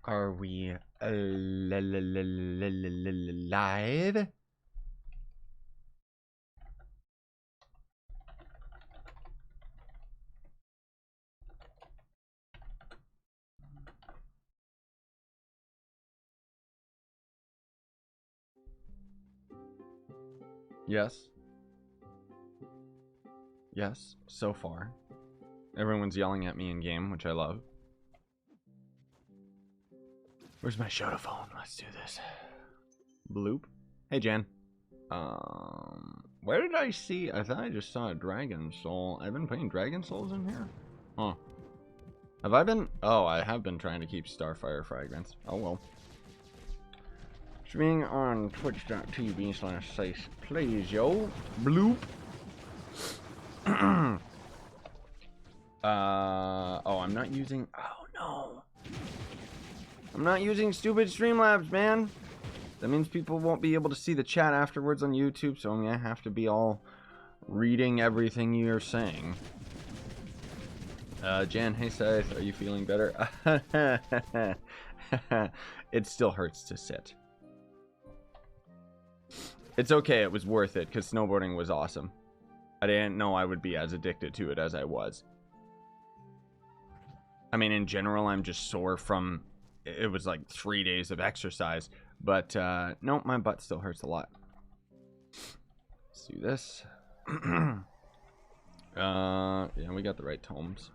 Are we live? Yes. Yes, so far. Everyone's yelling at me in game, which I love. Where's my show phone? Let's do this. Bloop. Hey, Jan. Where did I see? I thought I just saw a Dragon Soul. I've been playing Dragon Souls in here? Huh. Have I been? Oh, I have been trying to keep Starfire Fragments. Oh, well. Streaming on twitch.tv/safe, please, yo. Bloop. Oh, I'm not using... Oh, no. I'm not using stupid Streamlabs, man. That means people won't be able to see the chat afterwards on YouTube, so I'm gonna have to be all reading everything you're saying. Jan, hey Seth, are you feeling better? It still hurts to sit. It's okay, it was worth it, because snowboarding was awesome. I didn't know I would be as addicted to it as I was. I mean, in general, I'm just sore from... It was like 3 days of exercise. But, no, my butt still hurts a lot. Let's do this. Yeah, we got the right tomes.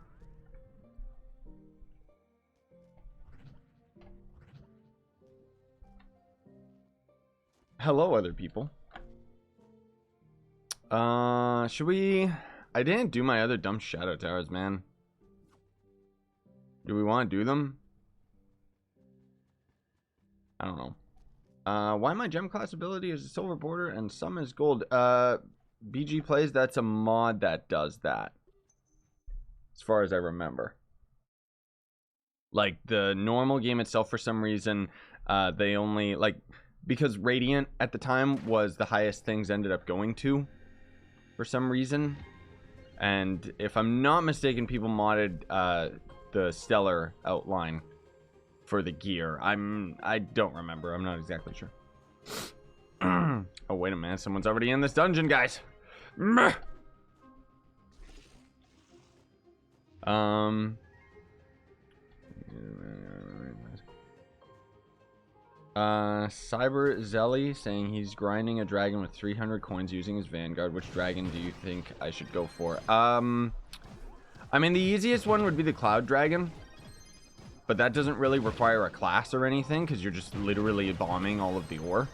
Hello, other people. Should we... I didn't do my other dumb shadow towers, man. Do we want to do them? I don't know. Why my gem class ability is a silver border and some is gold. BG plays, that's a mod that does that. As far as I remember. Like, the normal game itself, for some reason, they only, like, because Radiant at the time was the highest things ended up going to, for some reason. And if I'm not mistaken, people modded, the Stellar outline for the gear. I don't remember. I'm not exactly sure. Oh, wait a minute. Someone's already in this dungeon, guys. Cyber Zelly saying he's grinding a dragon with 300 coins using his vanguard. Which dragon do you think I should go for? I mean, the easiest one would be the Cloud Dragon. But that doesn't really require a class or anything, because you're just literally bombing all of the ore.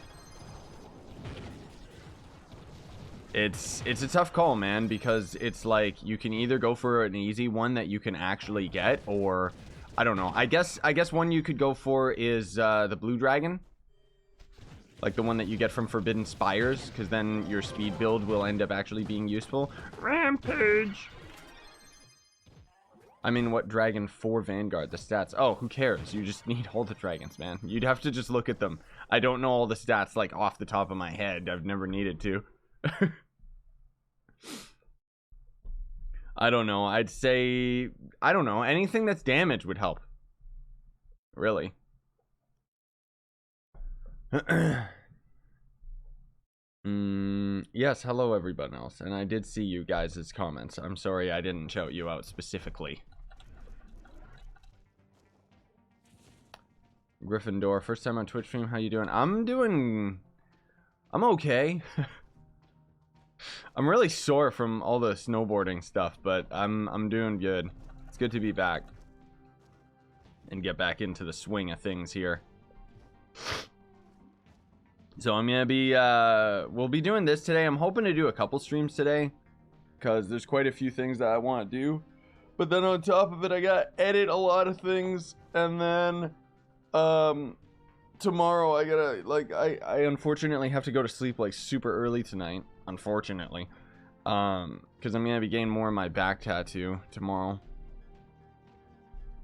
It's a tough call, man, because it's like you can either go for an easy one that you can actually get, or I don't know. I guess one you could go for is the Blue Dragon. Like the one that you get from Forbidden Spires, because then your speed build will end up actually being useful. Rampage! I mean, what dragon for Vanguard? The stats. Oh, who cares? You just need all the dragons, man. You'd have to just look at them. I don't know all the stats, like, off the top of my head. I've never needed to. I don't know. I'd say... I don't know. Anything that's damage would help. Really. Yes, hello everyone else. And I did see you guys' comments. I'm sorry I didn't shout you out specifically. Gryffindor, first time on Twitch stream. How you doing? I'm okay. I'm really sore from all the snowboarding stuff, but I'm doing good. It's good to be back and get back into the swing of things here. So I'm gonna be we'll be doing this today. I'm hoping to do a couple streams today because there's quite a few things that I want to do, but then on top of it I gotta edit a lot of things, and then tomorrow I gotta, like, I unfortunately have to go to sleep like super early tonight, unfortunately, because I'm gonna be getting more of my back tattoo tomorrow,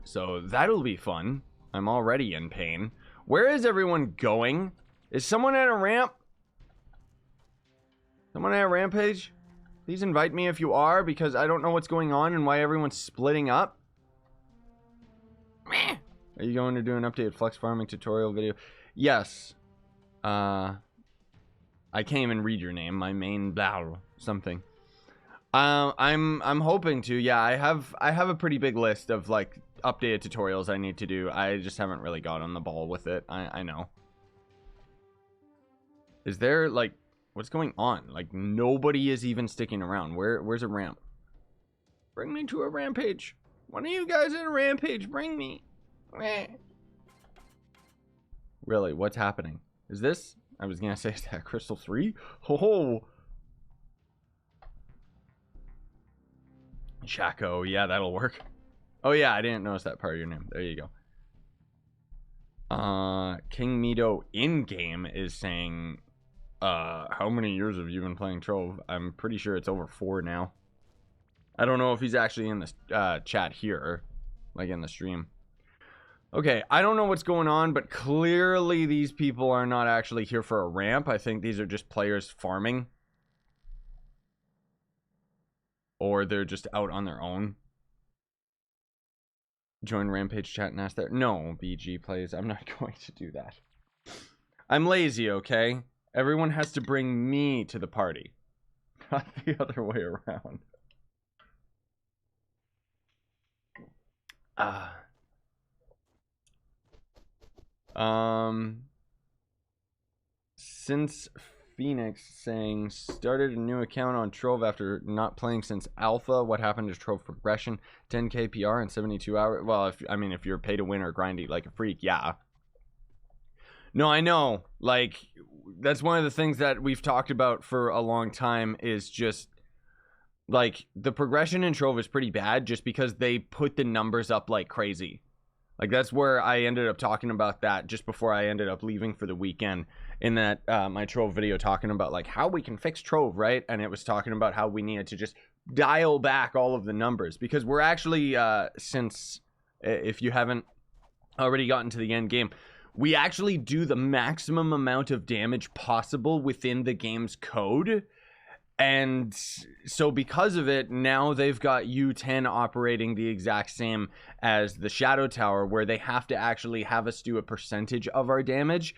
so that'll be fun. I'm already in pain. Where is everyone going? Is someone at a ramp? Someone at Rampage? Please invite me if you are, because I don't know what's going on and why everyone's splitting up. Are you going to do an updated flex farming tutorial video? Yes. I can't even read your name. My main blah something. I'm hoping to. Yeah, I have a pretty big list of like updated tutorials I need to do. I just haven't really got on the ball with it. I know. Is there like what's going on? Like nobody is even sticking around. Where's a ramp? Bring me to a rampage. One of you guys in a rampage, bring me. Really, what's happening? Is this? I was gonna say, is that Crystal 3? Ho. Chaco, yeah, that'll work. Oh yeah, I didn't notice that part of your name. There you go. King Mido in-game is saying, how many years have you been playing Trove? I'm pretty sure it's over 4 now. I don't know if he's actually in the chat here, like in the stream. Okay, I don't know what's going on, but clearly these people are not actually here for a ramp. I think these are just players farming. Or they're just out on their own. Join Rampage chat and ask there. No, BG plays. I'm not going to do that. I'm lazy, okay? Everyone has to bring me to the party. Not the other way around. Since Phoenix saying started a new account on Trove after not playing since alpha. What happened to Trove progression? 10k PR in 72 hours. Well, if you're pay to win or grindy like a freak, yeah. No, I know. Like that's one of the things that we've talked about for a long time is just like the progression in Trove is pretty bad just because they put the numbers up like crazy. Like that's where I ended up talking about that just before I ended up leaving for the weekend in that my Trove video talking about like how we can fix Trove, right? And it was talking about how we needed to just dial back all of the numbers because we're actually since if you haven't already gotten to the end game, we actually do the maximum amount of damage possible within the game's code. And so because of it, now they've got U10 operating the exact same as the Shadow Tower, where they have to actually have us do a percentage of our damage,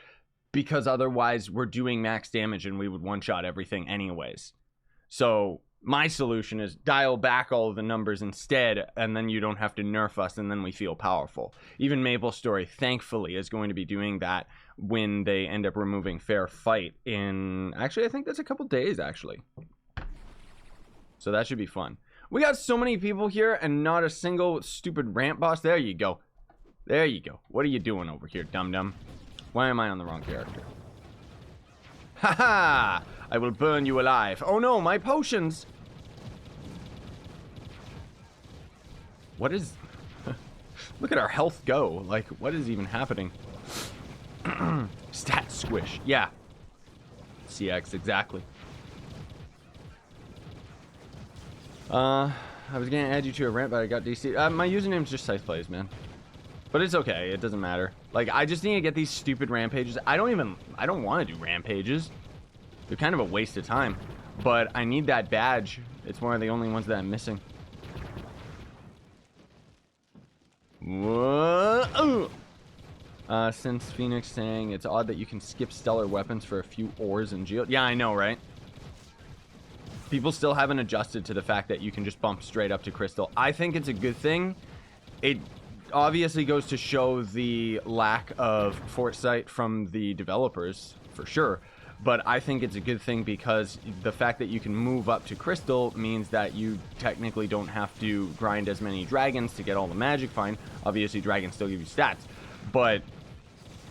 because otherwise we're doing max damage and we would one-shot everything anyways. So my solution is dial back all of the numbers instead, and then you don't have to nerf us, and then we feel powerful. Even Maple Story, thankfully, is going to be doing that when they end up removing Fair Fight in... Actually, I think that's a couple days, actually. So that should be fun. We got so many people here and not a single stupid ramp boss. There you go. There you go. What are you doing over here, dum-dum? Why am I on the wrong character? Ha-ha! I will burn you alive. Oh no, my potions! What is... Look at our health go. Like, what is even happening? Stat squish. Yeah. CX, exactly. I was gonna add you to a ramp, but I got DC. My username's just Scythe Plays, man. But it's okay. It doesn't matter. Like, I just need to get these stupid rampages. I don't want to do rampages. They're kind of a waste of time. But I need that badge. It's one of the only ones that I'm missing. Whoa. Since Phoenix saying it's odd that you can skip stellar weapons for a few ores and geode. Yeah, I know, right? People still haven't adjusted to the fact that you can just bump straight up to crystal. I think it's a good thing. It obviously goes to show the lack of foresight from the developers, for sure. But I think it's a good thing because the fact that you can move up to crystal means that you technically don't have to grind as many dragons to get all the magic. Fine. Obviously, dragons still give you stats. But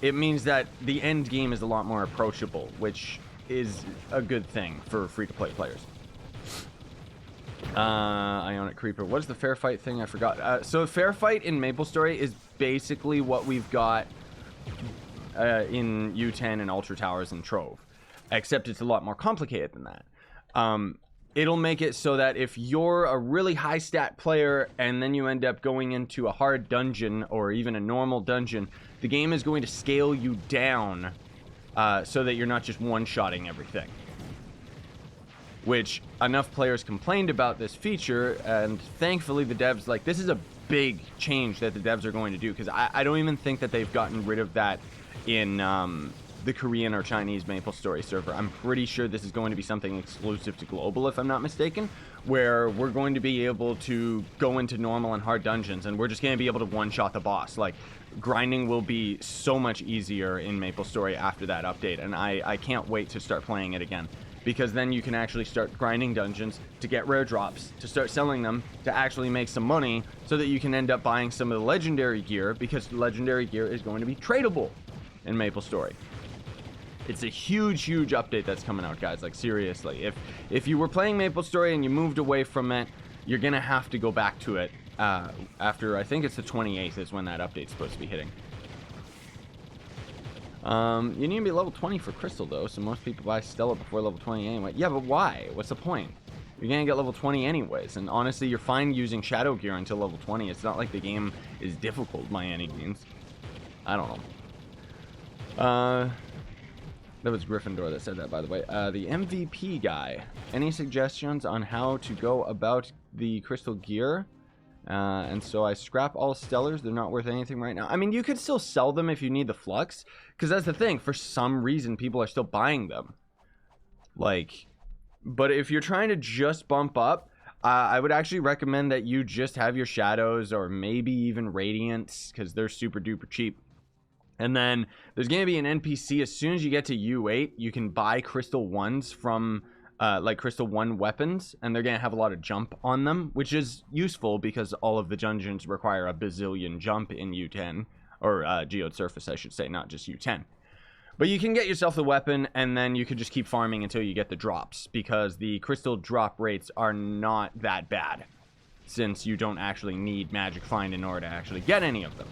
it means that the end game is a lot more approachable, which is a good thing for free-to-play players. Ionic Creeper. What is the fair fight thing? I forgot. So fair fight in Maple Story is basically what we've got in U10 and Ultra Towers and Trove. Except it's a lot more complicated than that. It'll make it so that if you're a really high stat player and then you end up going into a hard dungeon or even a normal dungeon, the game is going to scale you down so that you're not just one-shotting everything. which enough players complained about this feature, and thankfully the devs, like, this is a big change that the devs are going to do, because I don't even think that they've gotten rid of that in the Korean or Chinese MapleStory server. I'm pretty sure this is going to be something exclusive to global, if I'm not mistaken, where we're going to be able to go into normal and hard dungeons, and we're just going to be able to one-shot the boss. Like, grinding will be so much easier in MapleStory after that update, and I can't wait to start playing it again, because then you can actually start grinding dungeons to get rare drops, to start selling them, to actually make some money, so that you can end up buying some of the legendary gear, because legendary gear is going to be tradable in MapleStory. It's a huge update that's coming out, guys. Like, seriously, if you were playing MapleStory and you moved away from it, you're gonna have to go back to it after, I think it's the 28th is when that update's supposed to be hitting. You need to be level 20 for Crystal, though, so most people buy Stella before level 20 anyway. Yeah, but why? What's the point? You're gonna get level 20 anyways, and honestly, you're fine using Shadow Gear until level 20. It's not like the game is difficult by any means. I don't know. That was Gryffindor that said that, by the way. The MVP guy. Any suggestions on how to go about the crystal gear? And so I scrap all stellars. They're not worth anything right now. I mean, you could still sell them if you need the flux, because that's the thing. For some reason, people are still buying them. Like, but if you're trying to just bump up, I would actually recommend that you just have your shadows, or maybe even radiants, because they're super duper cheap. And then there's going to be an NPC. As soon as you get to U8, you can buy Crystal 1s from, like, Crystal 1 weapons. And they're going to have a lot of jump on them, which is useful because all of the dungeons require a bazillion jump in U10. Or Geode Surface, I should say, not just U10. But you can get yourself the weapon, and then you can just keep farming until you get the drops. Because the crystal drop rates are not that bad, since you don't actually need Magic Find in order to actually get any of them.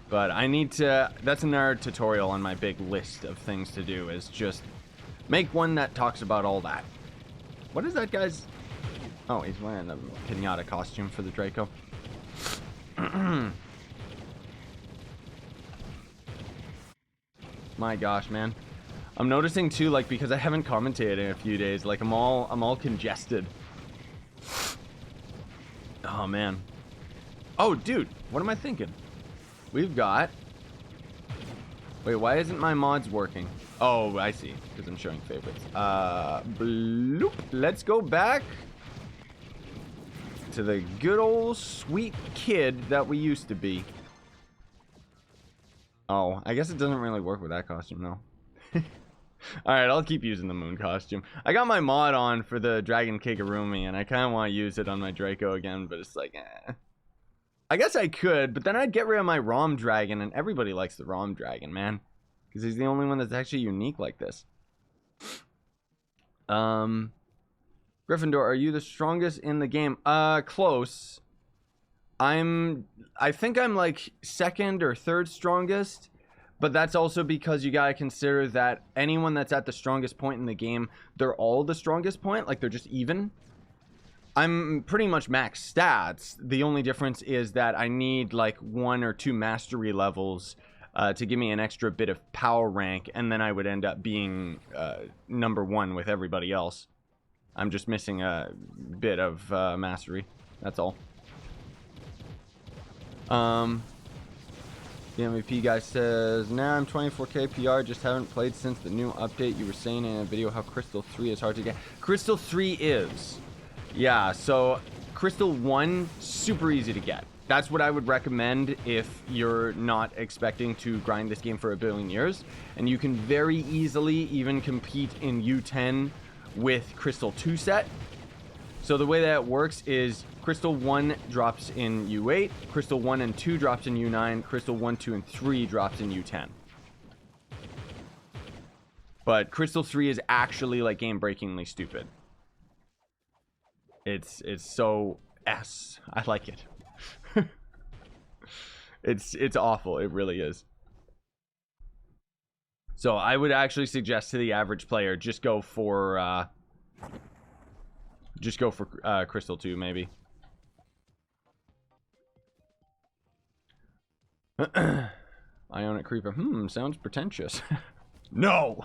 But I need to, that's another tutorial on my big list of things to do, is just make one that talks about all that. What is that guy's? Oh, he's wearing a pinata costume for the Draco. My gosh, man. I'm noticing too, like, because I haven't commentated in a few days, like, I'm all congested. Oh man. Oh dude, what am I thinking? We've got... Wait, why isn't my mods working? Oh, I see. Because I'm showing favorites. Bloop. Let's go back to the good old sweet kid that we used to be. Oh, I guess it doesn't really work with that costume, though. Alright, I'll keep using the moon costume. I got my mod on for the Dragon Kigurumi, and I kind of want to use it on my Draco again, but it's like, eh. I guess I could, but then I'd get rid of my Rom Dragon, and everybody likes the Rom Dragon, man. Because he's the only one that's actually unique like this. Gryffindor, are you the strongest in the game? Close. I think I'm like second or third strongest, but that's also because you gotta consider that anyone that's at the strongest point in the game, they're all the strongest point, like they're just even. I'm pretty much max stats. The only difference is that I need like 1 or 2 mastery levels to give me an extra bit of power rank, and then I would end up being number 1 with everybody else. I'm just missing a bit of mastery. That's all. The MVP guy says, nah, I'm 24k PR, just haven't played since the new update. You were saying in a video how Crystal 3 is hard to get. Crystal 3 is. Yeah, so Crystal 1, super easy to get. That's what I would recommend if you're not expecting to grind this game for a billion years. And you can very easily even compete in U10 with Crystal 2 set. So the way that it works is Crystal 1 drops in U8, Crystal 1 and 2 drops in U9, Crystal 1, 2, and 3 drops in U10. But Crystal 3 is actually like game-breakingly stupid. It's so S. I like it. It's awful. It really is. So I would actually suggest to the average player, just go for Crystal 2 maybe. Ionic Creeper. Sounds pretentious. No.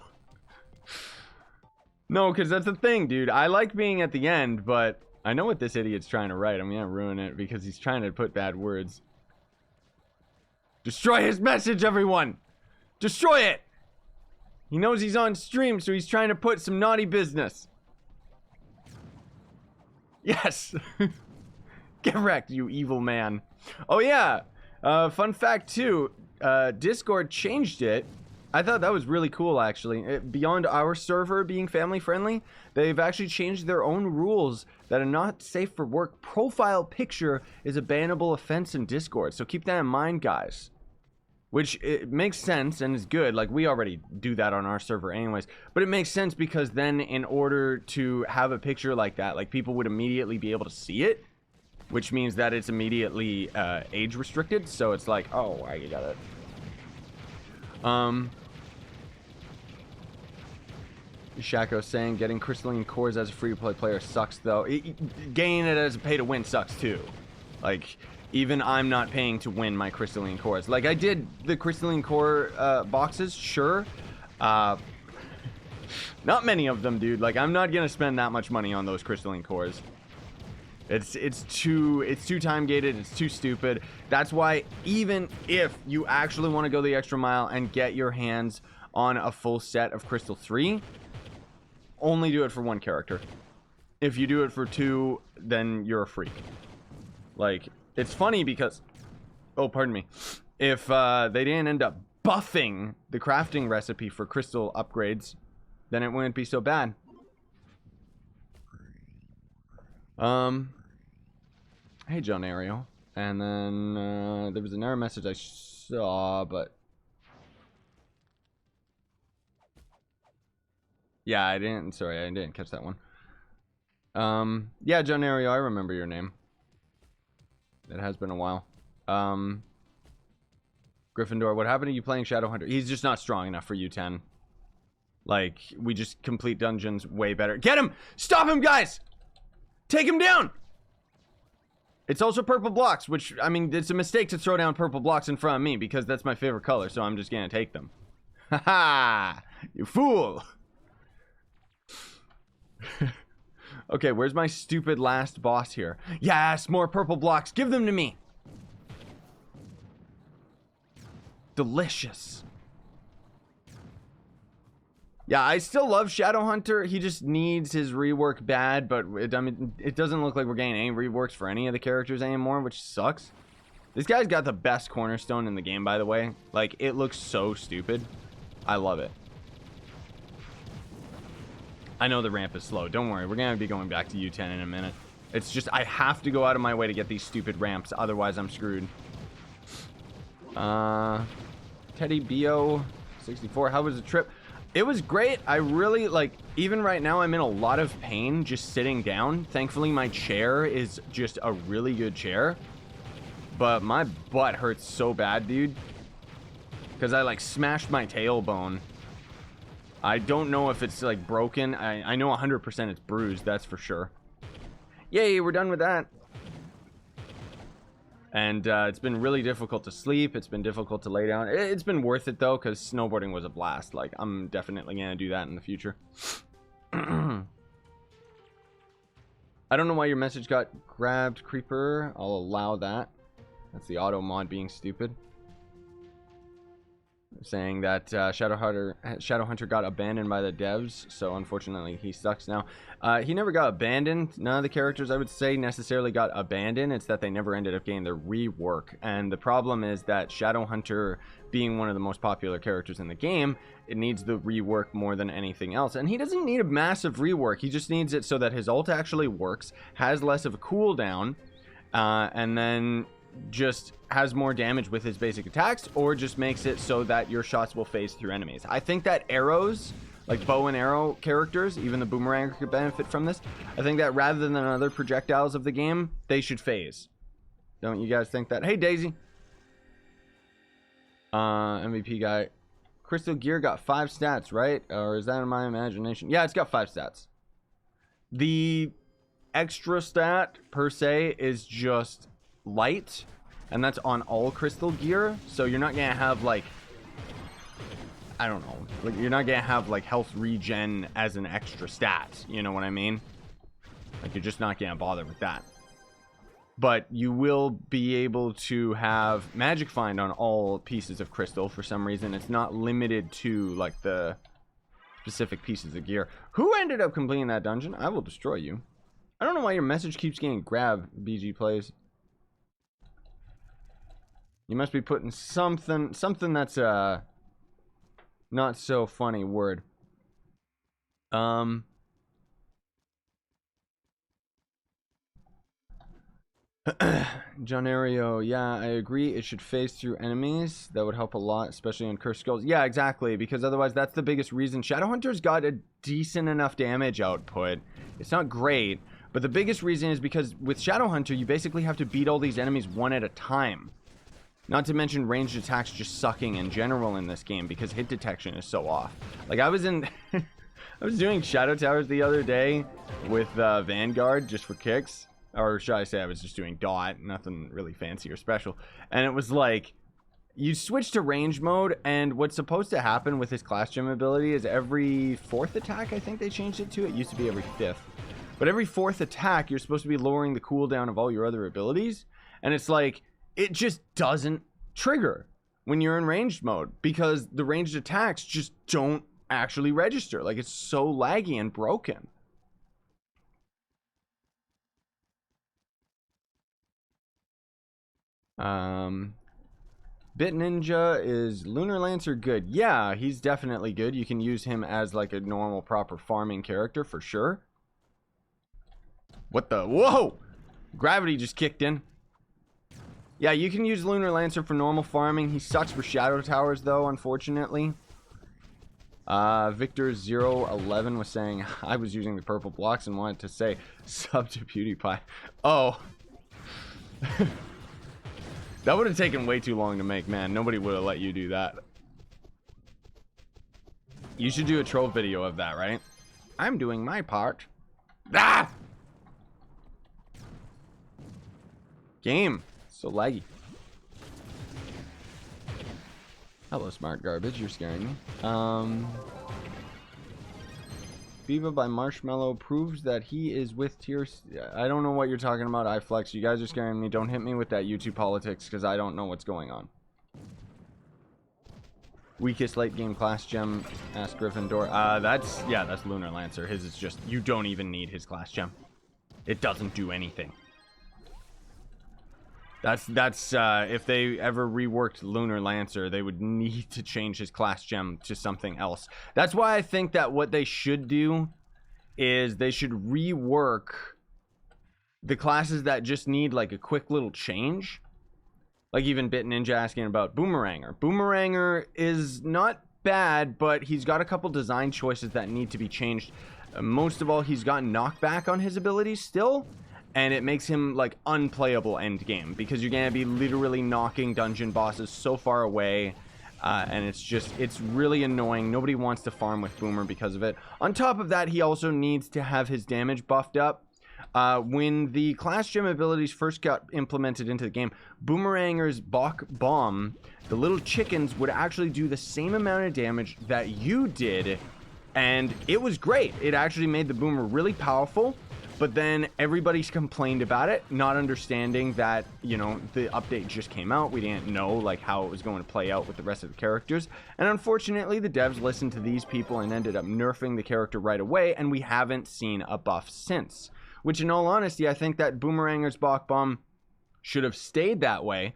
No, because that's the thing, dude. I like being at the end, but I know what this idiot's trying to write. I'm gonna ruin it because he's trying to put bad words. Destroy his message, everyone! Destroy it! He knows he's on stream, so he's trying to put some naughty business. Yes! Get wrecked, you evil man. Oh yeah! Fun fact too, Discord changed it. I thought that was really cool, actually. Beyond our server being family friendly, they've actually changed their own rules that a not safe for work profile picture is a bannable offense in Discord. So keep that in mind, guys. Which it makes sense and is good. Like, we already do that on our server anyways. But it makes sense because then in order to have a picture like that, like, people would immediately be able to see it. Which means that it's immediately age restricted. So it's like, oh, I got it. Shaco saying getting crystalline cores as a free-to-play player sucks, though. Gaining it as a pay-to-win sucks, too. Like, even I'm not paying to win my crystalline cores. Like, I did the crystalline core boxes, sure. Not many of them, dude. Like, I'm not gonna spend that much money on those crystalline cores. It's too time gated. It's too stupid. That's why even if you actually want to go the extra mile and get your hands on a full set of Crystal 3, only do it for one character. If you do it for two, then you're a freak. Like, it's funny because, oh, pardon me, if they didn't end up buffing the crafting recipe for crystal upgrades, then it wouldn't be so bad. Hey, John Ariel. And then there was another message I saw, but yeah, I didn't catch that one. Yeah, John Ariel, I remember your name. It has been a while. Gryffindor, what happened to you playing Shadowhunter? He's just not strong enough for U10. Like, we just complete dungeons way better. Get him! Stop him, guys! Take him down! It's also purple blocks, which, I mean, it's a mistake to throw down purple blocks in front of me because that's my favorite color, so I'm just gonna take them. Haha! You fool! Okay, where's my stupid last boss here? Yes, more purple blocks. Give them to me. Delicious. Yeah, I still love Shadowhunter. He just needs his rework bad, but I mean, it doesn't look like we're getting any reworks for any of the characters anymore, which sucks. This guy's got the best cornerstone in the game, by the way. Like, it looks so stupid. I love it. I know the ramp is slow. Don't worry. We're going to be going back to U10 in a minute. It's just, I have to go out of my way to get these stupid ramps. Otherwise, I'm screwed. Teddy Bio 64. How was the trip? It was great. I really, like, even right now, I'm in a lot of pain just sitting down. Thankfully, my chair is just a really good chair. But my butt hurts so bad, dude. Because I, like, smashed my tailbone. I don't know if it's, like, broken. I know 100% it's bruised, that's for sure. Yay, we're done with that. And it's been really difficult to sleep. It's been difficult to lay down. It's been worth it, though, because snowboarding was a blast. Like, I'm definitely going to do that in the future. I don't know why your message got grabbed, Creeper. I'll allow that. That's the auto mod being stupid. Saying that Shadowhunter got abandoned by the devs, so unfortunately he sucks now. He never got abandoned. None of the characters, I would say, necessarily got abandoned. It's that they never ended up getting their rework. And the problem is that Shadowhunter, being one of the most popular characters in the game, it needs the rework more than anything else. And he doesn't need a massive rework. He just needs it so that his ult actually works, has less of a cooldown, and then just has more damage with his basic attacks, or just makes it so that your shots will phase through enemies. I think that arrows, like bow and arrow characters, even the boomerang could benefit from this. I think that rather than other projectiles of the game, they should phase. Don't you guys think that? Hey, Daisy. MVP guy. Crystal Gear got 5 stats, right? Or is that in my imagination? Yeah, it's got 5 stats. The extra stat, per se, is just light, and that's on all Crystal Gear, so you're not gonna have, like, I don't know. Like, you're not gonna have like health regen as an extra stat. You know what I mean? Like, you're just not gonna bother with that. But you will be able to have magic find on all pieces of crystal for some reason. It's not limited to like the specific pieces of gear. Who ended up completing that dungeon? I will destroy you. I don't know why your message keeps getting grabbed, BG plays. You must be putting something that's not so funny word. John Ario, yeah, I agree. It should phase through enemies. That would help a lot, especially on cursed skulls. Yeah, exactly, because otherwise that's the biggest reason. Shadowhunter's got a decent enough damage output. It's not great, but the biggest reason is because with Shadowhunter, you basically have to beat all these enemies one at a time. Not to mention ranged attacks just sucking in general in this game because hit detection is so off. Like, I was in... I was doing Shadow Towers the other day with Vanguard just for kicks. Or should I say I was just doing dot, nothing really fancy or special. And it was like, you switch to range mode, and what's supposed to happen with his class gem ability is every 4th attack, I think they changed it to. It used to be every 5th. But every 4th attack, you're supposed to be lowering the cooldown of all your other abilities. And it's like, it just doesn't trigger when you're in ranged mode, because the ranged attacks just don't actually register. Like, it's so laggy and broken. Bit Ninja, is Lunar Lancer good? Yeah, he's definitely good. You can use him as like a normal proper farming character for sure. What the? Whoa! Gravity just kicked in. Yeah, you can use Lunar Lancer for normal farming. He sucks for Shadow Towers though, unfortunately. Victor011 was saying I was using the purple blocks and wanted to say sub to PewDiePie. Oh. That would have taken way too long to make, man. Nobody would have let you do that. You should do a Trove video of that, right? I'm doing my part. Ah! Game. So laggy. Hello, smart garbage. You're scaring me. Viva by Marshmallow proves that he is with Tears. I don't know what you're talking about, iFlex. You guys are scaring me. Don't hit me with that YouTube politics, because I don't know what's going on. Weakest late game class gem, ask Gryffindor. That's Lunar Lancer. His is just, you don't even need his class gem. It doesn't do anything. That's if they ever reworked Lunar Lancer, they would need to change his class gem to something else. That's why I think that what they should do is they should rework the classes that just need like a quick little change. Like even Bit Ninja asking about Boomeranger. Boomeranger is not bad, but he's got a couple design choices that need to be changed. Most of all, he's got knockback on his abilities still. And it makes him like unplayable end game because you're gonna be literally knocking dungeon bosses so far away, and it's really annoying. Nobody wants to farm with Boomer because of it. On top of that, he also needs to have his damage buffed up. When the class gem abilities first got implemented into the game, Boomeranger's Bach Bomb, the little chickens would actually do the same amount of damage that you did, and it was great. It actually made the Boomer really powerful. But then everybody's complained about it, not understanding that, you know, the update just came out. We didn't know, like, how it was going to play out with the rest of the characters. And unfortunately, the devs listened to these people and ended up nerfing the character right away, and we haven't seen a buff since. Which, in all honesty, I think that Boomeranger's Bach Bomb should have stayed that way.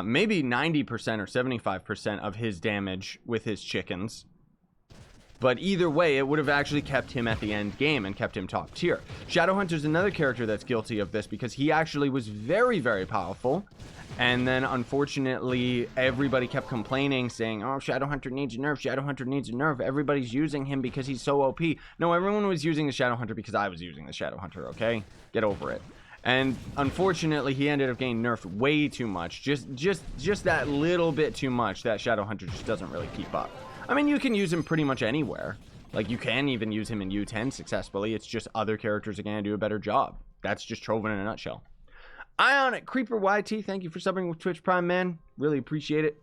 Maybe 90% or 75% of his damage with his chickens. But either way, it would have actually kept him at the end game and kept him top tier. Shadowhunter's another character that's guilty of this because he actually was very, very powerful. And then, unfortunately, everybody kept complaining, saying, oh, Shadowhunter needs a nerf, Shadowhunter needs a nerf. Everybody's using him because he's so OP. No, everyone was using the Shadowhunter because I was using the Shadowhunter, okay? Get over it. And unfortunately, he ended up getting nerfed way too much. Just that little bit too much that Shadowhunter just doesn't really keep up. I mean, you can use him pretty much anywhere. Like, you can even use him in U10 successfully. It's just other characters are going to do a better job. That's just Trove in a nutshell. Ionic Creeper YT, thank you for subbing with Twitch Prime, man. Really appreciate it.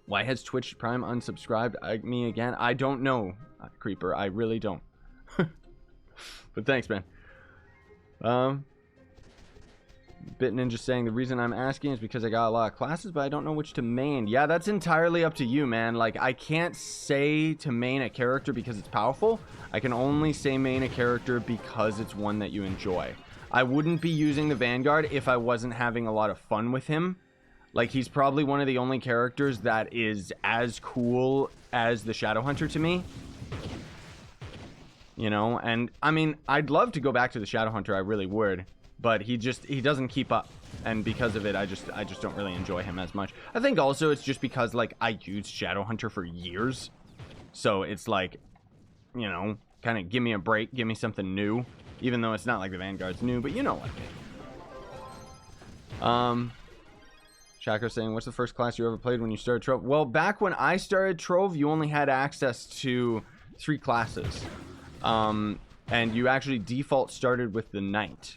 Why has Twitch Prime unsubscribed me again? I don't know, Creeper. I really don't. But thanks, man. Bit Ninja saying the reason I'm asking is because I got a lot of classes, but I don't know which to main. Yeah, that's entirely up to you, man. Like, I can't say to main a character because it's powerful. I can only say main a character because it's one that you enjoy. I wouldn't be using the Vanguard if I wasn't having a lot of fun with him. Like, he's probably one of the only characters that is as cool as the Shadowhunter to me. You know, and I mean, I'd love to go back to the Shadowhunter, I really would. But he doesn't keep up, and because of it, I just don't really enjoy him as much. I think also it's just because, like, I used Shadowhunter for years, so it's like, you know, kind of give me a break, give me something new, even though it's not like the Vanguard's new, but you know what I mean. Chakra saying, what's the first class you ever played when you started Trove? Well, back when I started Trove, you only had access to 3 classes, and you actually default started with the Knight.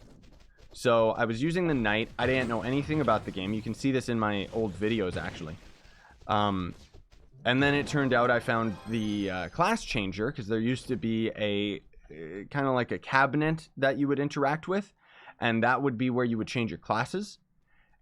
So I was using the Knight. I didn't know anything about the game. You can see this in my old videos, actually. And then it turned out I found the class changer, because there used to be a kind of like a cabinet that you would interact with, and that would be where you would change your classes.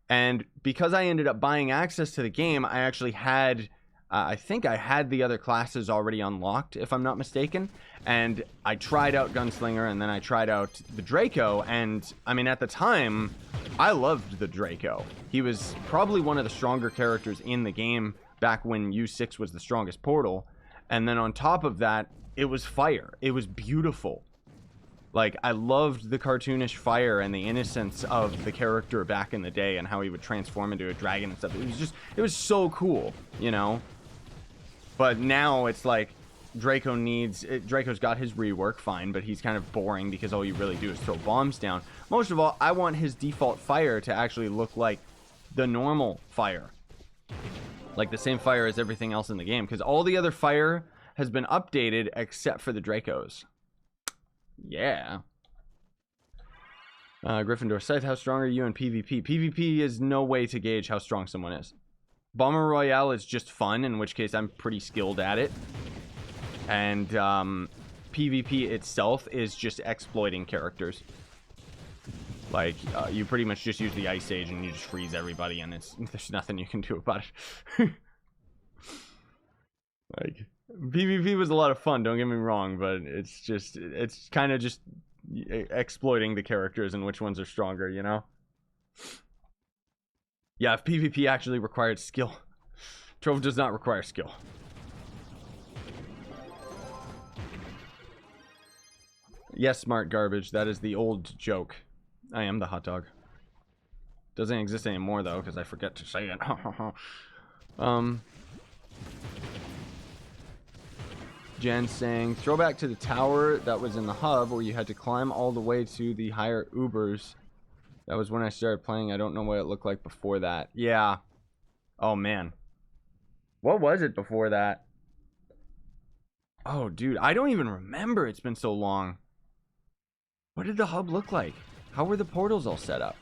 And because I ended up buying access to the game, I actually had... I think I had the other classes already unlocked, if I'm not mistaken. And I tried out Gunslinger, and then I tried out the Draco. And, I mean, at the time, I loved the Draco. He was probably one of the stronger characters in the game back when U6 was the strongest portal. And then on top of that, it was fire. It was beautiful. Like, I loved the cartoonish fire and the innocence of the character back in the day and how he would transform into a dragon and stuff. It was just, it was so cool, you know? But now it's like Draco's got his rework, fine, but he's kind of boring because all you really do is throw bombs down. Most of all, I want his default fire to actually look like the normal fire. Like the same fire as everything else in the game, because all the other fire has been updated except for the Dracos. Yeah. Gryffindor Scythe, how strong are you in PvP? PvP is no way to gauge how strong someone is. Bomber Royale is just fun, in which case I'm pretty skilled at it. And PvP itself is just exploiting characters. Like, you pretty much just use the Ice Age and you just freeze everybody, and there's nothing you can do about it. Like, PvP was a lot of fun, don't get me wrong, but it's kind of just exploiting the characters and which ones are stronger, you know? Yeah, if PvP actually required skill. Trove does not require skill. Yes, smart garbage. That is the old joke. I am the hot dog. Doesn't exist anymore, though, because I forget to say it. Jen saying, throwback to the tower that was in the hub where you had to climb all the way to the higher Ubers. That was when I started playing. I don't know what it looked like before that. Yeah. Oh, man. What was it before that? Oh, dude. I don't even remember. It's been so long. What did the hub look like? How were the portals all set up?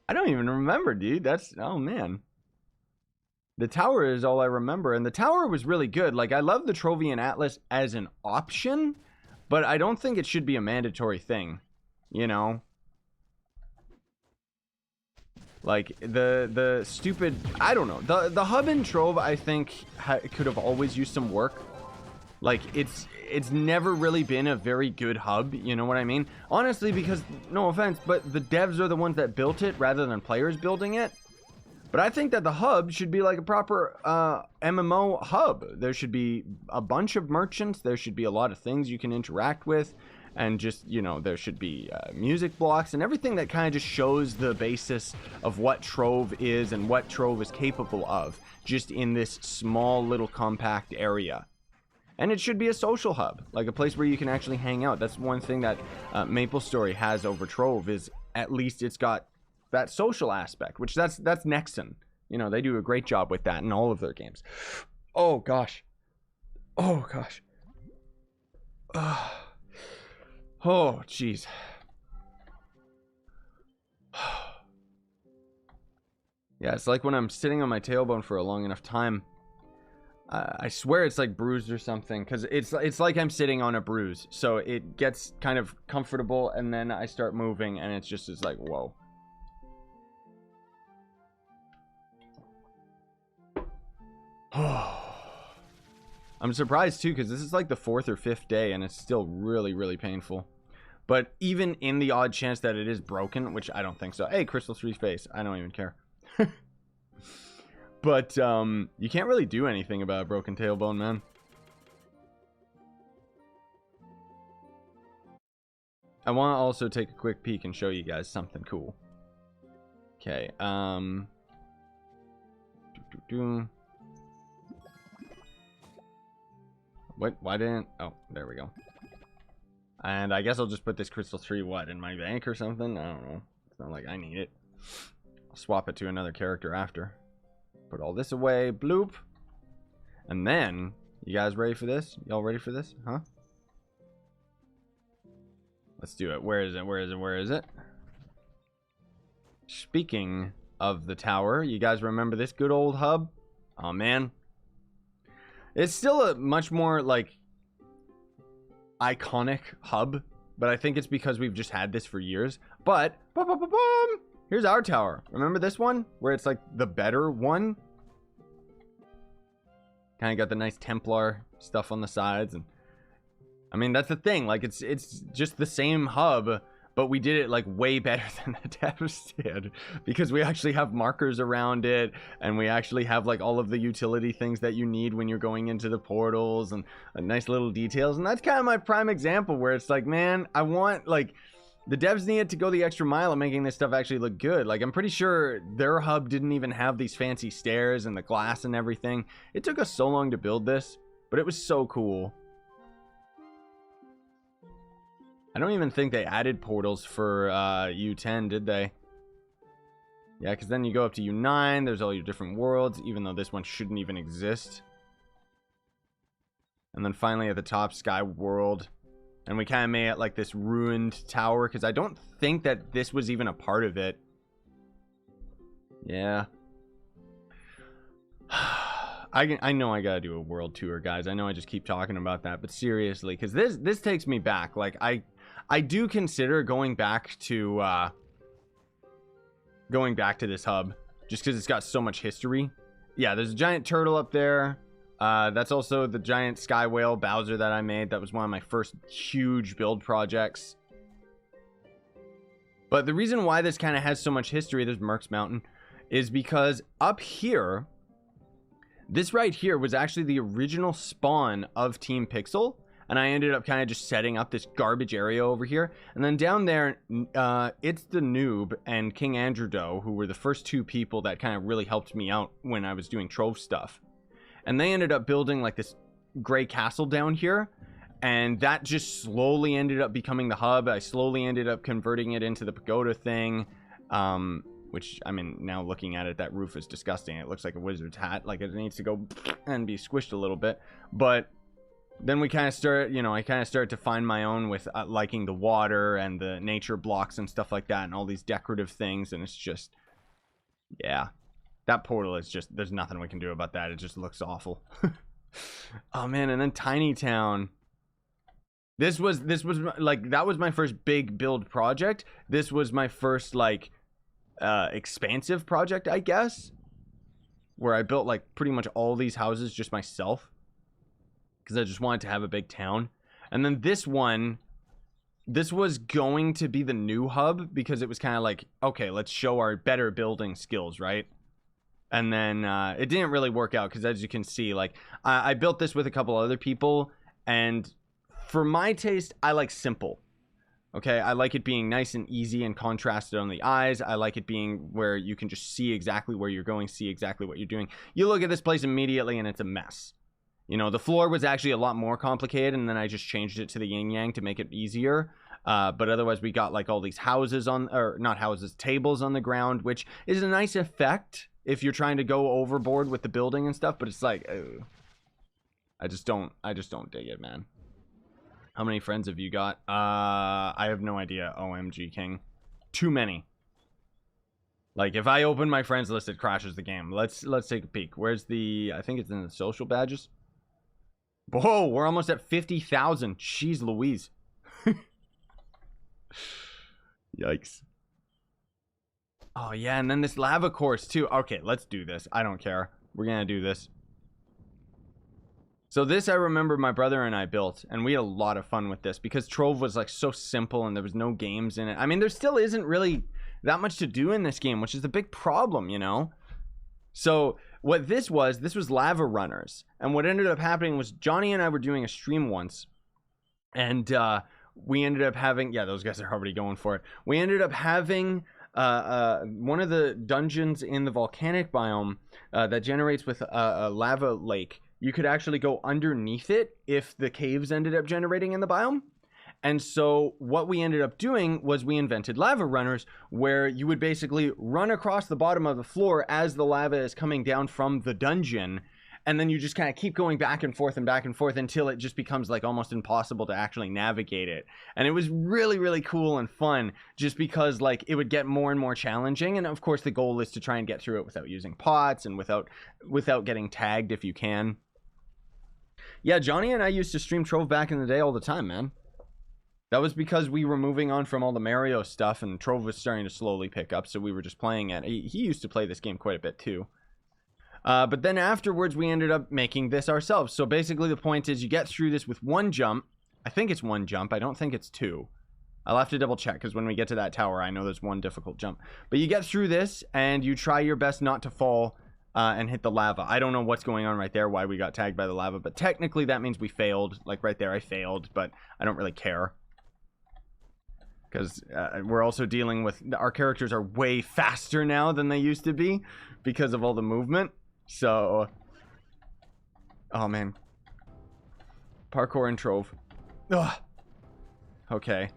I don't even remember, dude. That's... Oh, man. The tower is all I remember. And the tower was really good. Like, I love the Trovian Atlas as an option. But I don't think it should be a mandatory thing. You know, like the stupid, I don't know, the hub in Trove, I think could have always used some work. Like, it's never really been a very good hub, you know what I mean? Honestly, because, no offense, but the devs are the ones that built it rather than players building it. But I think that the hub should be like a proper MMO hub. There should be a bunch of merchants. There should be a lot of things you can interact with. And just, you know, there should be music blocks and everything that kind of just shows the basis of what Trove is and what Trove is capable of, just in this small little compact area. And it should be a social hub, like a place where you can actually hang out. That's one thing that MapleStory has over Trove, is at least it's got that social aspect, which that's Nexon. You know, they do a great job with that in all of their games. Oh, gosh. Oh, gosh. Oh, jeez. Yeah, it's like when I'm sitting on my tailbone for a long enough time. I swear it's like bruised or something, because it's like I'm sitting on a bruise. So it gets kind of comfortable, and then I start moving, and it's like, whoa. I'm surprised too, because this is like the 4th or 5th day, and it's still really, really painful. But even in the odd chance that it is broken, which I don't think so. Hey, Crystal 3's face. I don't even care. But you can't really do anything about a broken tailbone, man. I want to also take a quick peek and show you guys something cool. Okay, What? Why didn't... Oh, there we go. And I guess I'll just put this Crystal 3, what, in my bank or something? I don't know. It's not like I need it. I'll swap it to another character after. Put all this away. Bloop. And then, you guys ready for this? Y'all ready for this? Huh? Let's do it. Where is it? Where is it? Where is it? Speaking of the tower, you guys remember this good old hub? Oh, man. It's still a much more, like, iconic hub, but I think it's because we've just had this for years. But, here's our tower. Remember this one? Where it's, like, the better one? Kind of got the nice Templar stuff on the sides. And I mean, that's the thing. Like, it's just the same hub, but we did it, like, way better than the devs did, because we actually have markers around it, and we actually have, like, all of the utility things that you need when you're going into the portals, and nice little details. And that's kind of my prime example, where it's like, man, I want, like, the devs needed to go the extra mile of making this stuff actually look good. Like, I'm pretty sure their hub didn't even have these fancy stairs and the glass and everything. It took us so long to build this, but it was so cool. I don't even think they added portals for U10, did they? Yeah, because then you go up to U9, there's all your different worlds, even though this one shouldn't even exist. And then finally at the top, Sky World. And we kind of made it like this ruined tower, because I don't think that this was even a part of it. Yeah. I know I gotta do a world tour, guys. I know I just keep talking about that, but seriously, because this takes me back. Like, I do consider going back to this hub, just because it's got so much history. Yeah, there's a giant turtle up there. That's also the giant sky whale Bowser that I made. That was one of my first huge build projects. But the reason why this kind of has so much history, there's Mercs Mountain, is because up here, this right here was actually the original spawn of Team Pixel. And I ended up kind of just setting up this garbage area over here. And then down there, it's the Noob and King Andrew, who were the first two people that kind of really helped me out when I was doing Trove stuff. And they ended up building like this gray castle down here. And that just slowly ended up becoming the hub. I slowly ended up converting it into the pagoda thing. Which, I mean, now looking at it, that roof is disgusting. It looks like a wizard's hat. Like, it needs to go and be squished a little bit. But then we kind of start, you know, I kind of started to find my own with liking the water and the nature blocks and stuff like that. And all these decorative things. And it's just, yeah. That portal is just, there's nothing we can do about that. It just looks awful. Oh, man. And then Tiny Town. This was like, that was my first big build project. This was my first, like, expansive project, I guess, where I built like pretty much all these houses just myself, because I just wanted to have a big town. And then this one, this was going to be the new hub, because it was kind of like, okay, let's show our better building skills, right? And then it didn't really work out, because as you can see, like, I built this with a couple other people, and for my taste, I like simple. Okay, I like it being nice and easy and contrasted on the eyes. I like it being where you can just see exactly where you're going, see exactly what you're doing. You look at this place immediately and it's a mess. You know, the floor was actually a lot more complicated, and then I just changed it to the yin-yang to make it easier. But otherwise we got like all these houses on, or not houses, tables on the ground, which is a nice effect if you're trying to go overboard with the building and stuff, but it's like, ugh. I just don't dig it, man. How many friends have you got? I have no idea. OMG King. Too many. Like, if I open my friends list, it crashes the game. Let's take a peek. Where's the... I think it's in the social badges. Whoa, we're almost at 50,000. Jeez Louise. Yikes. Oh, yeah, and then this lava course, too. Okay, let's do this. I don't care. We're gonna do this. So this, I remember my brother and I built, and we had a lot of fun with this, because Trove was, like, so simple, and there was no games in it. I mean, there still isn't really that much to do in this game, which is the big problem, you know? So what this was lava runners. And what ended up happening was Johnny and I were doing a stream once, and we ended up having... Yeah, those guys are already going for it. We ended up having... one of the dungeons in the volcanic biome that generates with a lava lake. You could actually go underneath it if the caves ended up generating in the biome. And so what we ended up doing was we invented lava runners, where you would basically run across the bottom of the floor as the lava is coming down from the dungeon. And then you just kind of keep going back and forth until it just becomes like almost impossible to actually navigate it. And it was really, really cool and fun, just because like it would get more and more challenging. And of course the goal is to try and get through it without using pots and without getting tagged if you can. Yeah, Johnny and I used to stream Trove back in the day all the time, man. That was because we were moving on from all the Mario stuff, and Trove was starting to slowly pick up, so we were just playing it. He used to play this game quite a bit too. But then afterwards, we ended up making this ourselves. So basically the point is you get through this with one jump. I think it's one jump. I don't think it's two. I'll have to double check, because when we get to that tower, I know there's one difficult jump. But you get through this, and you try your best not to fall and hit the lava. I don't know what's going on right there, why we got tagged by the lava. But technically, that means we failed. Like right there, I failed, but I don't really care. Because we're also dealing with... Our characters are way faster now than they used to be because of all the movement. So... Oh, man. Parkour and Trove. Ugh. Okay.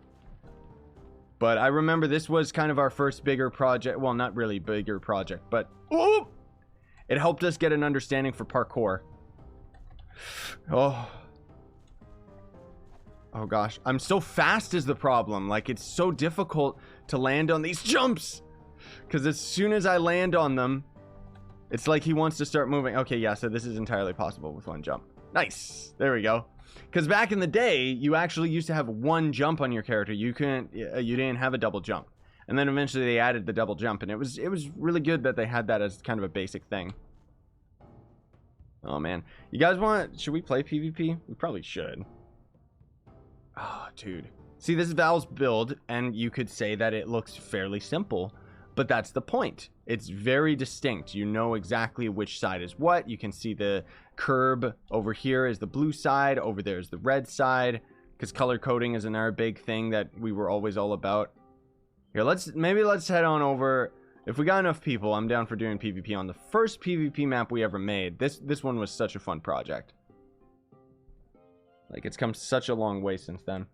But I remember this was kind of our first bigger project. Well, not really bigger project, but... Ooh! It helped us get an understanding for parkour. Oh... Oh gosh, I'm so fast is the problem. Like, it's so difficult to land on these jumps. Because as soon as I land on them, it's like he wants to start moving. Okay, yeah, so this is entirely possible with one jump. Nice. There we go. Because back in the day, you actually used to have one jump on your character. You didn't have a double jump. And then eventually they added the double jump. And it was really good that they had that as kind of a basic thing. Oh, man. You guys want... Should we play PvP? We probably should. Oh, dude. See, this is Val's build, and you could say that it looks fairly simple, but that's the point. It's very distinct. You know exactly which side is what. You can see the curb over here is the blue side, over there is the red side, because color coding is another big thing that we were always all about. Here, maybe let's head on over. If we got enough people, I'm down for doing PvP on the first PvP map we ever made. This one was such a fun project. Like, it's come such a long way since then.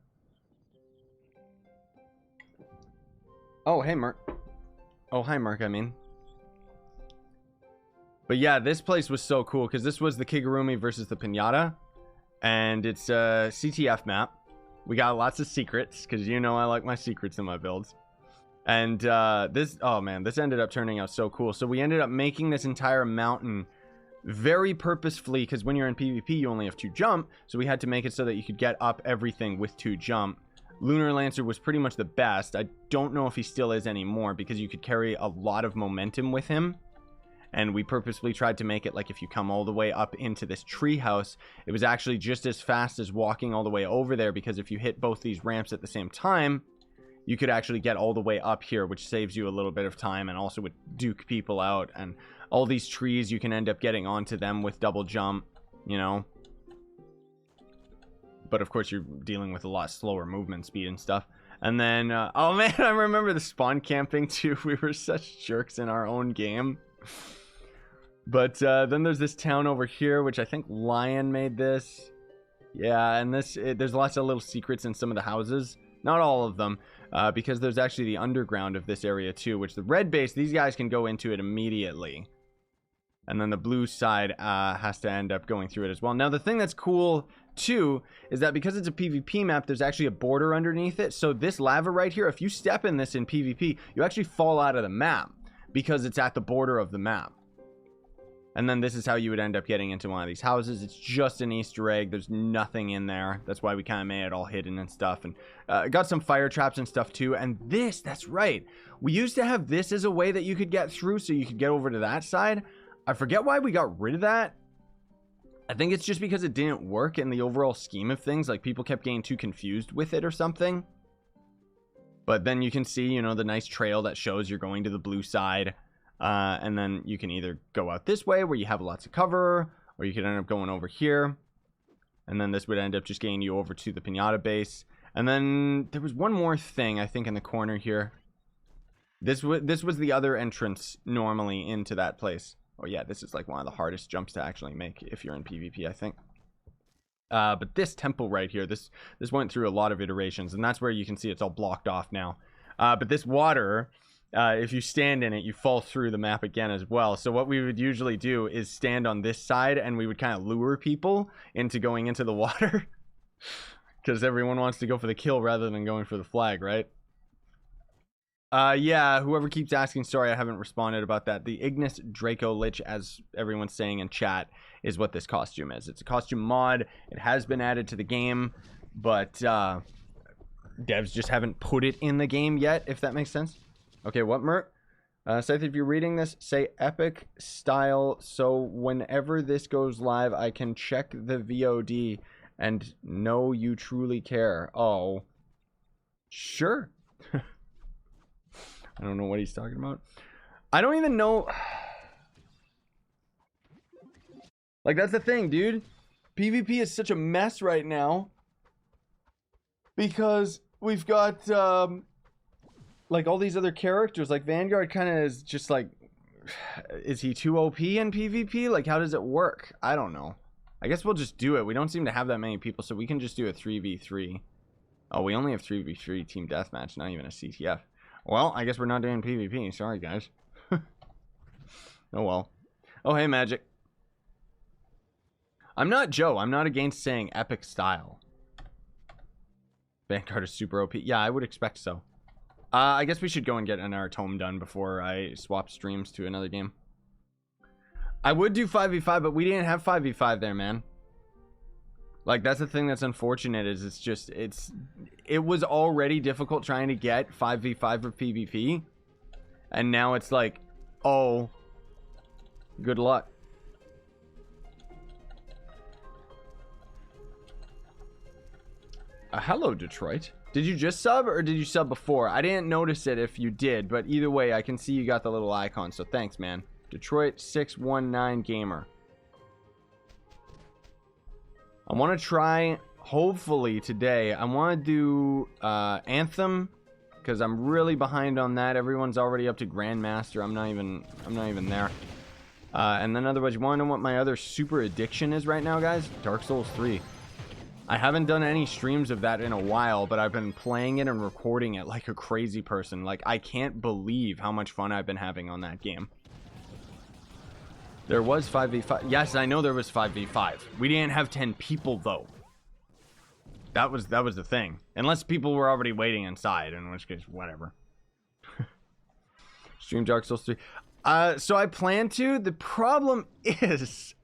Oh, hey, Mark. Oh, hi, Mark, I mean. But yeah, this place was so cool, because this was the Kigurumi versus the Pinata. And it's a CTF map. We got lots of secrets, because you know I like my secrets in my builds. And this, oh man, this ended up turning out so cool. So we ended up making this entire mountain very purposefully, because when you're in PvP you only have 2 jump, so we had to make it so that you could get up everything with 2 jump. Lunar Lancer was pretty much the best. I don't know if he still is anymore, because you could carry a lot of momentum with him, and we purposely tried to make it like if you come all the way up into this tree house, it was actually just as fast as walking all the way over there, because if you hit both these ramps at the same time, you could actually get all the way up here, which saves you a little bit of time and also would duke people out. And all these trees, you can end up getting onto them with double jump, you know. But of course, you're dealing with a lot slower movement speed and stuff. And then, oh man, I remember the spawn camping too. We were such jerks in our own game. But then there's this town over here, which I think Lion made this. Yeah, and there's lots of little secrets in some of the houses. Not all of them, because there's actually the underground of this area too, which the red base, these guys can go into it immediately. And then the blue side has to end up going through it as well. Now, the thing that's cool too is that because it's a PvP map, there's actually a border underneath it. So this lava right here, if you step in this in PvP, you actually fall out of the map. because it's at the border of the map. And then this is how you would end up getting into one of these houses. It's just an Easter egg. There's nothing in there. That's why we kind of made it all hidden and stuff. And got some fire traps and stuff too. And this, that's right. We used to have this as a way that you could get through, so you could get over to that side. I forget why we got rid of that. I think it's just because it didn't work in the overall scheme of things. Like, people kept getting too confused with it or something. But then you can see, you know, the nice trail that shows you're going to the blue side. And then you can either go out this way where you have lots of cover, or you could end up going over here. And then this would end up just getting you over to the Pinata base. And then there was one more thing, I think, in the corner here. This was the other entrance normally into that place. Oh yeah, this is like one of the hardest jumps to actually make if you're in PvP, I think. But this temple right here, this went through a lot of iterations, and that's where you can see it's all blocked off now. But this water, if you stand in it, you fall through the map again as well. So what we would usually do is stand on this side, and we would kind of lure people into going into the water. Because everyone wants to go for the kill rather than going for the flag, right? Yeah, whoever keeps asking, sorry I haven't responded about that. The Ignis Draco Lich, as everyone's saying in chat, is what this costume is. It's a costume mod. It has been added to the game, but devs just haven't put it in the game yet, if that makes sense. Okay, what, Mert? Seth, if you're reading this, say epic style, so whenever this goes live, I can check the VOD and know you truly care. Oh, sure. I don't know what he's talking about. I don't even know. Like, that's the thing, dude. PvP is such a mess right now because we've got like all these other characters. Like Vanguard kind of is just like, is he too OP in PvP? Like, how does it work? I don't know. I guess we'll just do it. We don't seem to have that many people, so we can just do a 3v3. Oh, we only have 3v3 team deathmatch, not even a CTF. Well, I guess we're not doing PvP. Sorry, guys. Oh, well. Oh, hey, Magic. I'm not Joe. I'm not against saying epic style. Vanguard is super OP. Yeah, I would expect so. I guess we should go and get an tome done before I swap streams to another game. I would do 5v5, but we didn't have 5v5 there, man. Like, that's the thing that's unfortunate, is it's just, it was already difficult trying to get 5v5 for PvP. And now it's like, oh, good luck. Hello, Detroit. Did you just sub, or did you sub before? I didn't notice it if you did, but either way, I can see you got the little icon, so thanks, man. Detroit 619 Gamer. I want to try, hopefully today, I want to do Anthem, because I'm really behind on that. Everyone's already up to Grandmaster. I'm not even there. And then otherwise, you want to know what my other super addiction is right now, guys? Dark Souls 3. I haven't done any streams of that in a while, but I've been playing it and recording it like a crazy person. Like, I can't believe how much fun I've been having on that game. There was 5v5. Yes, I know there was 5v5. We didn't have 10 people, though. That was the thing. Unless people were already waiting inside, in which case, whatever. Stream Dark Souls 3. So I plan to. The problem is,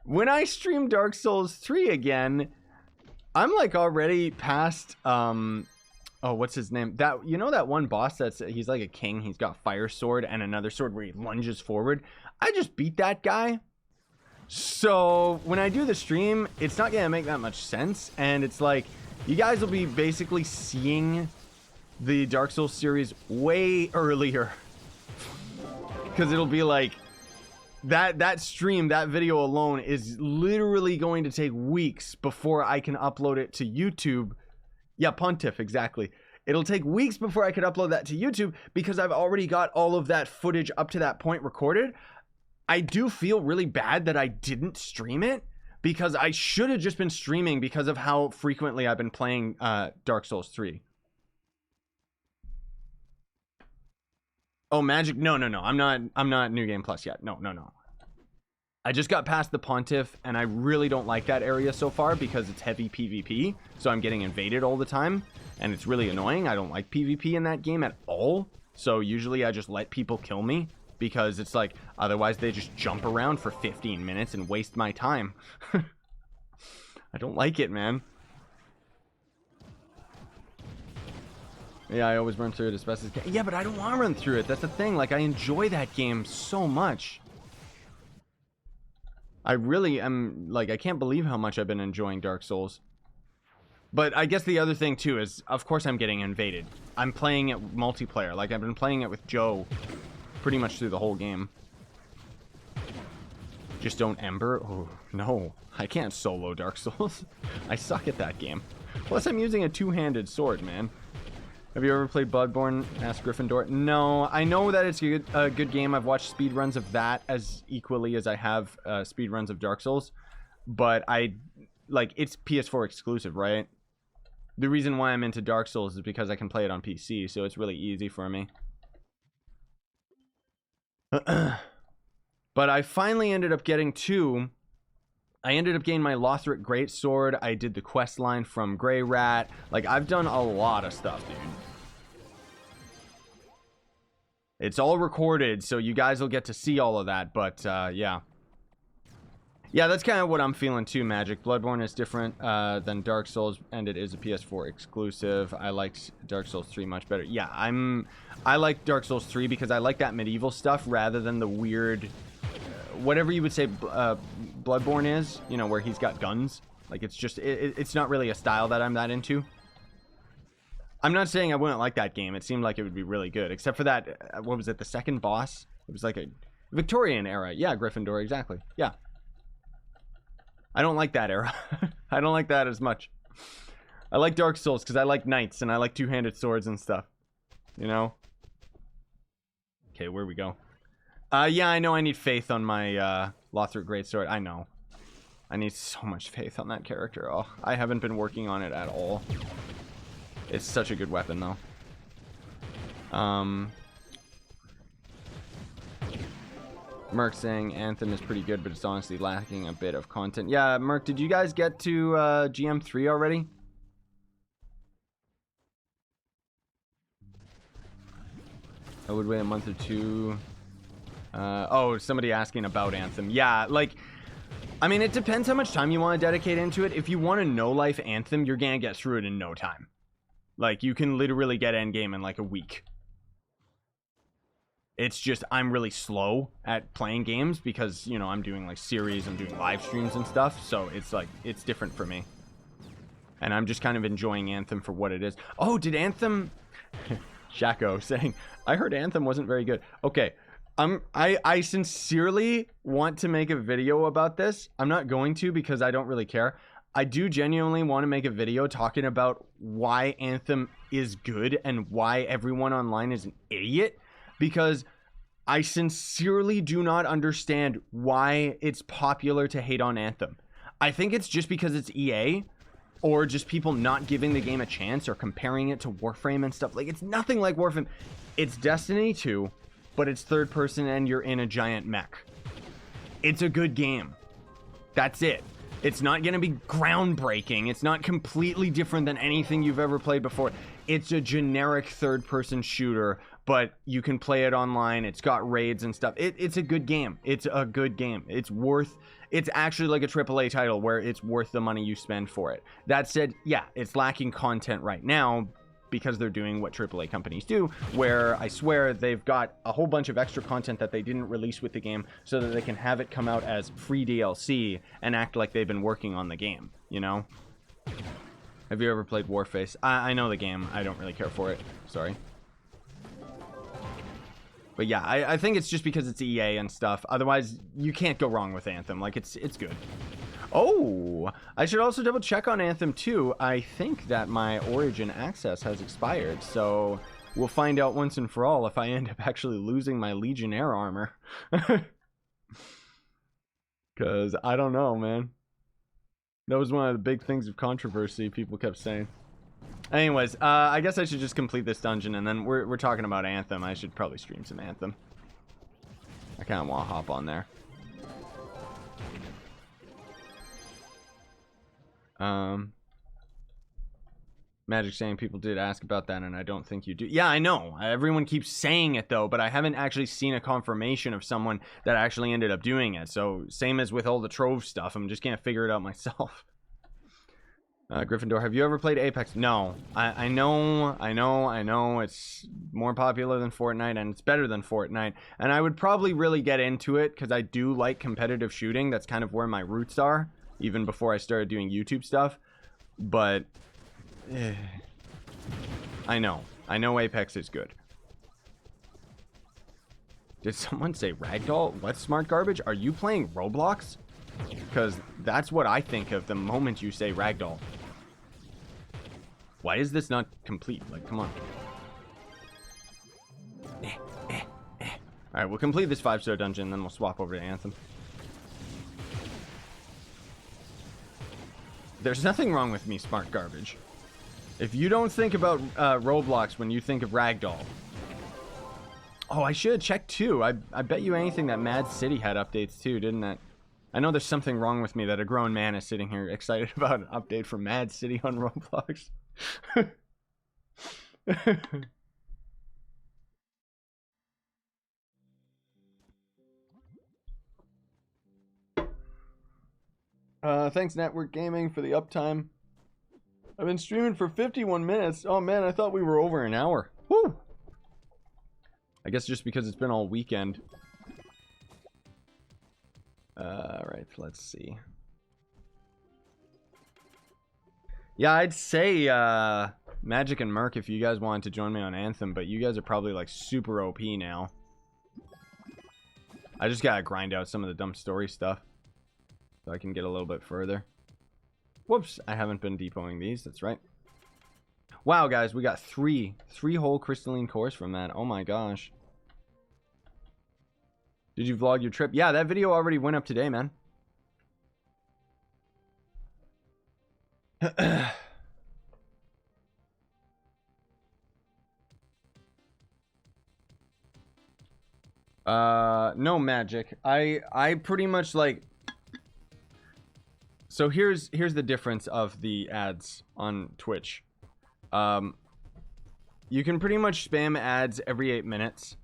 when I stream Dark Souls 3 again, I'm like already past, oh, what's his name? That, you know, that one boss he's like a king. He's got fire sword and another sword where he lunges forward. I just beat that guy. So when I do the stream, it's not gonna make that much sense. And it's like, you guys will be basically seeing the Dark Souls series way earlier. Because it'll be like, that stream, that video alone is literally going to take weeks before I can upload it to YouTube. Yeah, Pontiff, exactly. It'll take weeks before I could upload that to YouTube because I've already got all of that footage up to that point recorded. I do feel really bad that I didn't stream it because I should have just been streaming because of how frequently I've been playing Dark Souls 3. Oh, Magic? No. I'm not New Game Plus yet. No. I just got past the Pontiff, and I really don't like that area so far because it's heavy PvP, so I'm getting invaded all the time, and it's really annoying. I don't like PvP in that game at all. So usually I just let people kill me, because it's like, otherwise they just jump around for 15 minutes and waste my time. I don't like it, man. Yeah, I always run through it as best as I can. Yeah, but I don't want to run through it. That's the thing. Like, I enjoy that game so much. I really am, like, I can't believe how much I've been enjoying Dark Souls. But I guess the other thing, too, is, of course I'm getting invaded. I'm playing it multiplayer. Like, I've been playing it with Joe pretty much through the whole game. Just don't Ember? Oh, no. I can't solo Dark Souls. I suck at that game. Plus, I'm using a two-handed sword, man. Have you ever played Bloodborne? Asked Gryffindor. No, I know that it's a good game. I've watched speedruns of that as equally as I have speedruns of Dark Souls. But it's PS4 exclusive, right? The reason why I'm into Dark Souls is because I can play it on PC, so it's really easy for me. But I finally ended up getting two. I ended up getting my Lothric Greatsword. I did the quest line from Grey Rat. Like, I've done a lot of stuff, dude. It's all recorded, so you guys will get to see all of that, but, yeah. Yeah, that's kind of what I'm feeling too, Magic. Bloodborne is different than Dark Souls, and it is a PS4 exclusive. I liked Dark Souls 3 much better. Yeah, I like Dark Souls 3 because I like that medieval stuff rather than the weird... whatever you would say Bloodborne is, you know, where he's got guns. Like, it's just, it's not really a style that I'm that into. I'm not saying I wouldn't like that game. It seemed like it would be really good. Except for that, what was it, the second boss? It was like a Victorian era. Yeah, Gryffindor, exactly. Yeah. I don't like that era. I don't like that as much. I like Dark Souls because I like knights and I like two-handed swords and stuff. You know? Okay, where we go? Yeah, I know I need faith on my Lothric Greatsword. I know. I need so much faith on that character. Oh, I haven't been working on it at all. It's such a good weapon, though. Merc saying Anthem is pretty good, but it's honestly lacking a bit of content. Yeah, Merc, did you guys get to GM3 already? I would wait a month or two. Oh, somebody asking about Anthem. Yeah, like, I mean, it depends how much time you want to dedicate into it. If you want to know life Anthem, you're gonna get through it in no time. Like, you can literally get endgame in like a week. It's just, I'm really slow at playing games because, you know, I'm doing like series, I'm doing live streams and stuff. So it's like, it's different for me. And I'm just kind of enjoying Anthem for what it is. Oh, did Anthem... Shaco saying, I heard Anthem wasn't very good. Okay. I sincerely want to make a video about this. I'm not going to because I don't really care. I do genuinely want to make a video talking about why Anthem is good and why everyone online is an idiot. Because I sincerely do not understand why it's popular to hate on Anthem. I think it's just because it's EA, or just people not giving the game a chance or comparing it to Warframe and stuff. Like, it's nothing like Warframe. It's Destiny 2, but it's third person and you're in a giant mech. It's a good game. That's it. It's not going to be groundbreaking. It's not completely different than anything you've ever played before. It's a generic third-person shooter, but you can play it online. It's got raids and stuff. It's a good game. It's a good game. It's actually like a AAA title where it's worth the money you spend for it. That said, yeah, it's lacking content right now because they're doing what AAA companies do, where I swear they've got a whole bunch of extra content that they didn't release with the game so that they can have it come out as free DLC and act like they've been working on the game, you know? Have you ever played Warface? I know the game. I don't really care for it. Sorry. But yeah, I think it's just because it's EA and stuff. Otherwise, you can't go wrong with Anthem. Like, it's good. Oh, I should also double check on Anthem too. I think that my Origin access has expired, so we'll find out once and for all if I end up actually losing my Legionnaire armor. Because I don't know, man. That was one of the big things of controversy people kept saying. Anyways, I guess I should just complete this dungeon, and then we're talking about Anthem. I should probably stream some Anthem. I kind of want to hop on there. Magic saying people did ask about that, and I don't think you do. Yeah, I know. Everyone keeps saying it, though, but I haven't actually seen a confirmation of someone that actually ended up doing it. So, same as with all the Trove stuff. I'm just can't figure it out myself. Gryffindor, have you ever played Apex? No. I know. It's more popular than Fortnite, and it's better than Fortnite. And I would probably really get into it, because I do like competitive shooting. That's kind of where my roots are, even before I started doing YouTube stuff. But... I know Apex is good. Did someone say ragdoll? What smart garbage? Are you playing Roblox? Because that's what I think of the moment you say ragdoll. Why is this not complete? Like, come on. Alright, we'll complete this 5-star dungeon, then we'll swap over to Anthem. There's nothing wrong with me, smart garbage. If you don't think about Roblox when you think of Ragdoll. Oh, I should have checked too. I bet you anything that Mad City had updates too, didn't it? I know there's something wrong with me that a grown man is sitting here excited about an update from Mad City on Roblox. Thanks, Network Gaming, for the uptime. I've been streaming for 51 minutes. Oh man, I thought we were over an hour. Woo! I guess just because it's been all weekend. Right, let's see. Yeah, I'd say Magic and Merc if you guys wanted to join me on Anthem, but you guys are probably like super OP now. I just gotta grind out some of the dumb story stuff so I can get a little bit further. Whoops, I haven't been depoting these, that's right. Wow, guys, we got three whole crystalline cores from that. Oh my gosh. Did you vlog your trip? Yeah, that video already went up today, man. No Magic. I pretty much like... So here's the difference of the ads on Twitch. You can pretty much spam ads every 8 minutes.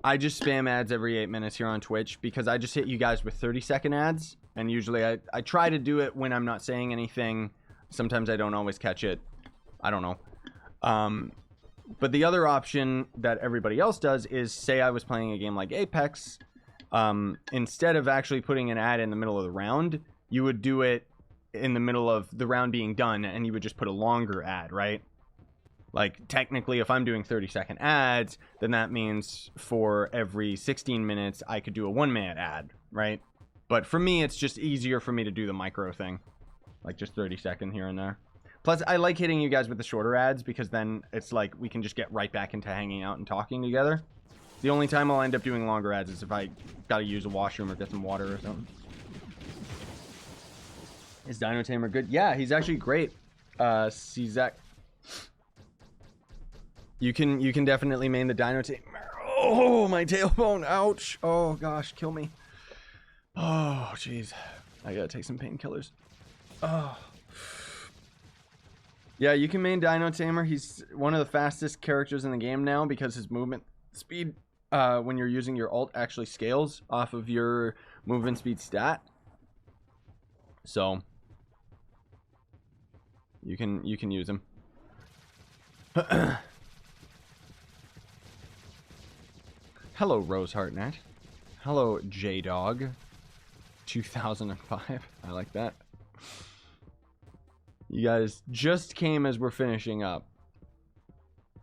I just spam ads every 8 minutes here on Twitch because I just hit you guys with 30-second ads. And usually I try to do it when I'm not saying anything. Sometimes I don't always catch it. I don't know. But the other option that everybody else does is, say I was playing a game like Apex. Instead of actually putting an ad in the middle of the round, you would do it in the middle of the round being done, and you would just put a longer ad, right? Like, technically, if I'm doing 30-second ads, then that means for every 16 minutes, I could do a 1-minute ad, right? But for me, it's just easier for me to do the micro thing. Like, just 30-second here and there. Plus, I like hitting you guys with the shorter ads, because then it's like, we can just get right back into hanging out and talking together. The only time I'll end up doing longer ads is if I gotta use a washroom or get some water or something. Is Dino Tamer good? Yeah, he's actually great. Czak. You can definitely main the Dino Tamer. Oh, my tailbone. Ouch. Oh, gosh. Kill me. Oh, jeez. I gotta take some painkillers. Oh. Yeah, you can main Dino Tamer. He's one of the fastest characters in the game now because his movement speed... when you're using your ult actually scales off of your movement speed stat. So you can use him. Hello Roseheartnet. Hello J-Dog 2005. I like that. You guys just came as we're finishing up.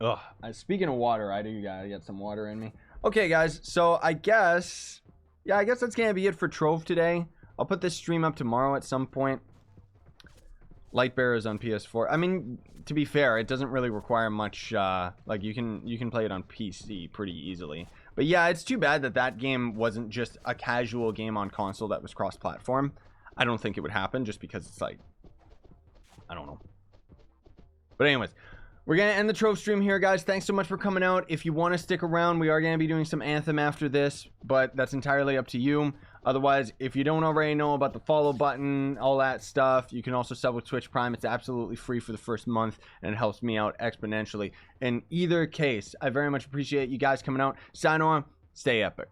Ugh. Speaking of water, I do gotta get some water in me. Okay, guys, so I guess that's gonna be it for Trove today. I'll put this stream up tomorrow at some point. Lightbearer is on PS4. I mean, to be fair, it doesn't really require much. Like you can play it on PC pretty easily. But yeah, it's too bad that that game wasn't just a casual game on console that was cross-platform. I don't think it would happen just because it's like, I don't know. But anyways. We're going to end the Trove stream here, guys. Thanks so much for coming out. If you want to stick around, we are going to be doing some Anthem after this, but that's entirely up to you. Otherwise, if you don't already know about the follow button, all that stuff, you can also sub with Twitch Prime. It's absolutely free for the first month, and it helps me out exponentially. In either case, I very much appreciate you guys coming out. Sign on. Stay epic.